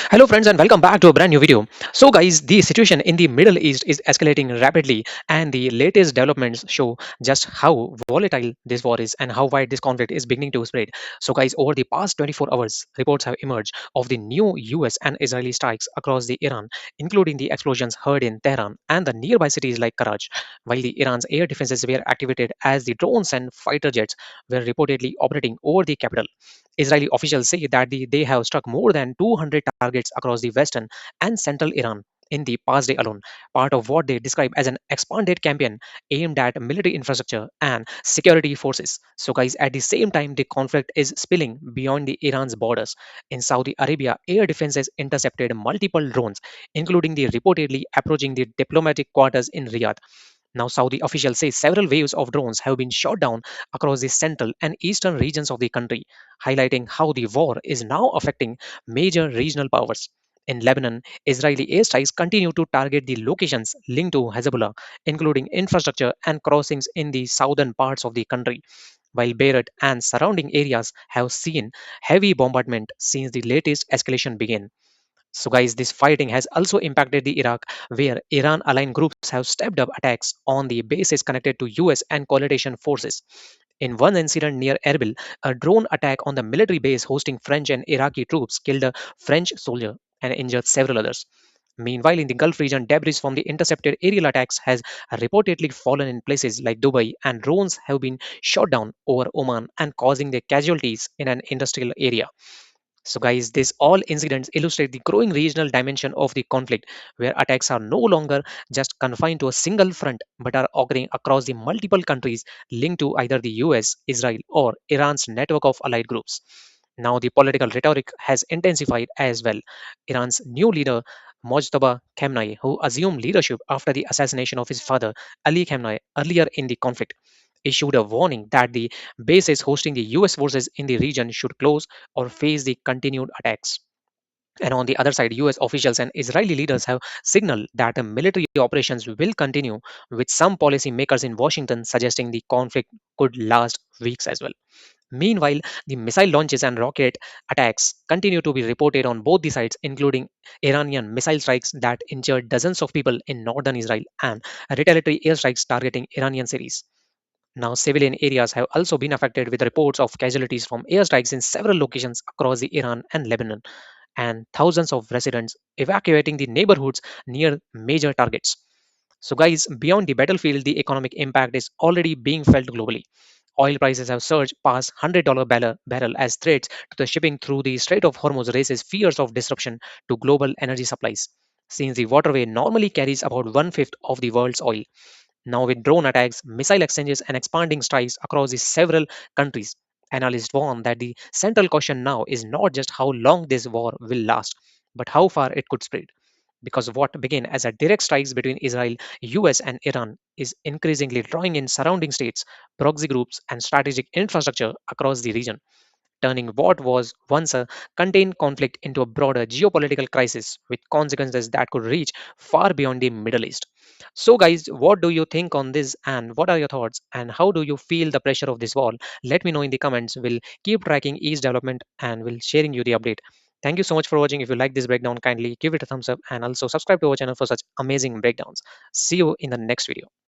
Hello friends and welcome back to a brand new video. So guys, the situation in the Middle East is escalating rapidly and the latest developments show just how volatile this war is and how wide this conflict is beginning to spread. So guys, over the past 24 hours, reports have emerged of the new US and Israeli strikes across the Iran, including the explosions heard in Tehran and the nearby cities like Karaj, while the Iran's air defenses were activated as the drones and fighter jets were reportedly operating over the capital. Israeli officials say that they have struck more than 200 targets across the western and central Iran in the past day alone, part of what they describe as an expanded campaign aimed at military infrastructure and security forces. So, guys, at the same time, the conflict is spilling beyond the Iran's borders. In Saudi Arabia, air defenses intercepted multiple drones, including the reportedly approaching the diplomatic quarters in Riyadh. Now, Saudi officials say several waves of drones have been shot down across the central and eastern regions of the country, highlighting how the war is now affecting major regional powers. In Lebanon, Israeli airstrikes continue to target the locations linked to Hezbollah, including infrastructure and crossings in the southern parts of the country, while Beirut and surrounding areas have seen heavy bombardment since the latest escalation began. So, guys, this fighting has also impacted the Iraq, where Iran aligned groups have stepped up attacks on the bases connected to US and coalition forces. In one incident near Erbil, a drone attack on the military base hosting French and Iraqi troops killed a French soldier and injured several others. Meanwhile, in the Gulf region, debris from the intercepted aerial attacks has reportedly fallen in places like Dubai, and drones have been shot down over Oman and causing the casualties in an industrial area. So, guys, these all incidents illustrate the growing regional dimension of the conflict, where attacks are no longer just confined to a single front but are occurring across the multiple countries linked to either the US, Israel, or Iran's network of allied groups. Now, the political rhetoric has intensified as well. Iran's new leader, Mojtaba Khamenei, who assumed leadership after the assassination of his father, Ali Khamenei, earlier in the conflict, issued a warning that the bases hosting the US forces in the region should close or face the continued attacks. And on the other side, US officials and Israeli leaders have signaled that the military operations will continue, with some policymakers in Washington suggesting the conflict could last weeks as well. Meanwhile, the missile launches and rocket attacks continue to be reported on both the sides, including Iranian missile strikes that injured dozens of people in northern Israel and retaliatory airstrikes targeting Iranian cities. Now, civilian areas have also been affected with reports of casualties from airstrikes in several locations across the Iran and Lebanon, and thousands of residents evacuating the neighborhoods near major targets. So, guys, beyond the battlefield, the economic impact is already being felt globally. Oil prices have surged past $100 barrel as threats to the shipping through the Strait of Hormuz raises fears of disruption to global energy supplies, since the waterway normally carries about one-fifth of the world's oil. Now, with drone attacks, missile exchanges, and expanding strikes across the several countries, analysts warn that the central question now is not just how long this war will last, but how far it could spread. Because what began as a direct strikes between Israel, US, and Iran is increasingly drawing in surrounding states, proxy groups, and strategic infrastructure across the region, turning what was once a contained conflict into a broader geopolitical crisis with consequences that could reach far beyond the Middle East. So, guys, what do you think on this, and what are your thoughts, and how do you feel the pressure of this war? Let me know in the comments. We'll keep tracking each development and we'll sharing you the update. Thank you so much for watching. If you like this breakdown, kindly give it a thumbs up and also subscribe to our channel for such amazing breakdowns. See you in the next video.